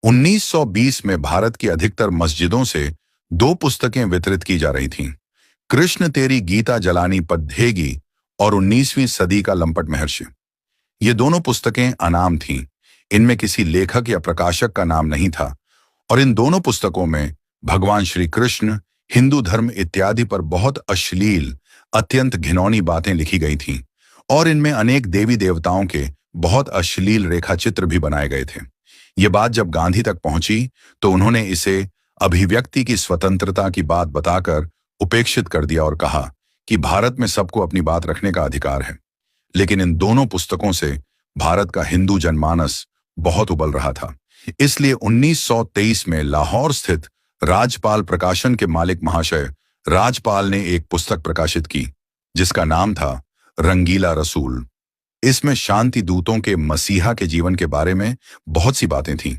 1920 में भारत की अधिकतर मस्जिदों से दो पुस्तकें वितरित की जा रही थीं। कृष्ण तेरी गीता जलानी पद्धेगी और 19वीं सदी का लंपट महर्षि। ये दोनों पुस्तकें अनाम थीं। इनमें किसी लेखक या प्रकाशक का नाम नहीं था और इन दोनों पुस्तकों में भगवान श्री कृष्ण, हिंदू धर्म इत्यादि पर बहुत अश्लील, अत्यंत घिनौनी बातें लिखी गई थीं और इनमें अनेक देवी देवताओं के बहुत अश्लील रेखाचित्र भी बनाए गए थे। ये बात जब गांधी तक पहुंची तो उन्होंने इसे अभिव्यक्ति की स्वतंत्रता की बात बताकर उपेक्षित कर दिया और कहा कि भारत में सबको अपनी बात रखने का अधिकार है। लेकिन इन दोनों पुस्तकों से भारत का हिंदू जनमानस बहुत उबल रहा था। इसलिए 1923 में लाहौर स्थित राजपाल प्रकाशन के मालिक महाशय राजपाल ने एक पुस्तक प्रकाशित की जिसका नाम था रंगीला रसूल। इसमें शांति दूतों के मसीहा के जीवन के बारे में बहुत सी बातें थीं।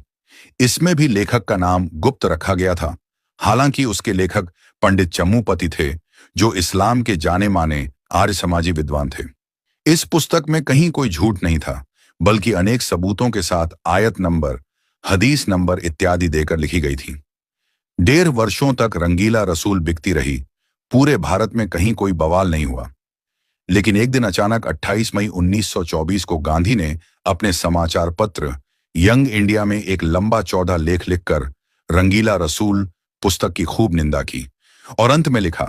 इसमें भी लेखक का नाम गुप्त रखा गया था। हालांकि उसके लेखक पंडित चम्मूपति थे, जो इस्लाम के जाने माने आर्य समाजी विद्वान थे। इस पुस्तक में कहीं कोई झूठ नहीं था, बल्कि अनेक सबूतों के साथ आयत नंबर, हदीस नंबर इत्यादि देकर लिखी गई थी। 1.5 वर्षों तक रंगीला रसूल बिकती रही। पूरे भारत में कहीं कोई बवाल नहीं हुआ। लेकिन एक दिन अचानक 28 मई 1924 को गांधी ने अपने समाचार पत्र यंग इंडिया में एक लंबा चौड़ा लेख लिखकर रंगीला रसूल पुस्तक की खूब निंदा की और अंत में लिखा,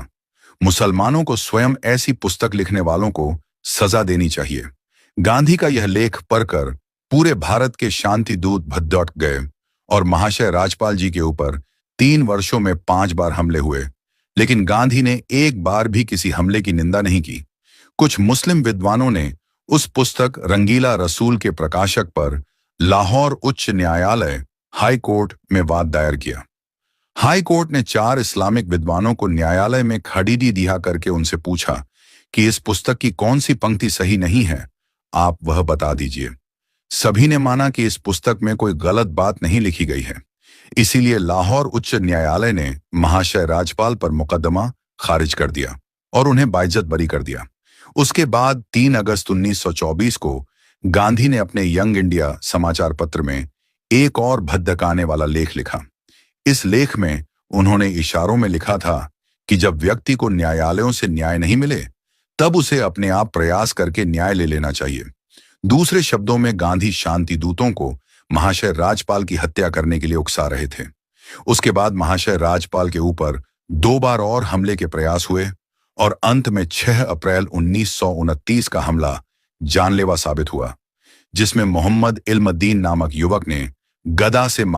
मुसलमानों को स्वयं ऐसी पुस्तक लिखने वालों को सजा देनी चाहिए। गांधी का यह लेख पढ़कर पूरे भारत के शांति दूत भड़क गए और महाशय राजपाल जी के ऊपर 3 वर्षों में 5 बार हमले हुए, लेकिन गांधी ने एक बार भी किसी हमले की निंदा नहीं की। कुछ मुस्लिम विद्वानों ने उस पुस्तक रंगीला रसूल के प्रकाशक पर लाहौर उच्च न्यायालय हाई कोर्ट में वाद दायर किया। हाई कोर्ट ने 4 इस्लामिक विद्वानों को न्यायालय में खड़ीदी दिया करके उनसे पूछा कि इस पुस्तक की कौन सी पंक्ति सही नहीं है, आप वह बता दीजिए। सभी ने माना कि इस पुस्तक में कोई गलत बात नहीं लिखी गई है। इसीलिए लाहौर उच्च न्यायालय ने महाशय राजपाल पर मुकदमा खारिज कर दिया और उन्हें बाइज्जत बरी कर दिया। उसके बाद 3 अगस्त 1924 को गांधी ने अपने यंग इंडिया समाचार पत्र में एक और भद्दकाने वाला लेख लिखा। इस लेख में उन्होंने इशारों में लिखा था कि जब व्यक्ति को न्यायालयों से न्याय नहीं मिले तब उसे अपने आप प्रयास करके न्याय ले लेना चाहिए। दूसरे शब्दों में गांधी शांति दूतों को महाशय राजपाल की हत्या करने के लिए उकसा रहे थे। उसके बाद महाशय राजपाल के ऊपर 2 बार और हमले के प्रयास हुए और अंत में 6 अप्रैल 1929 का हमला जानलेवा साबित हुआ, जिसमें मोहम्मद इल्मुद्दीन नामक युवक ने गदा से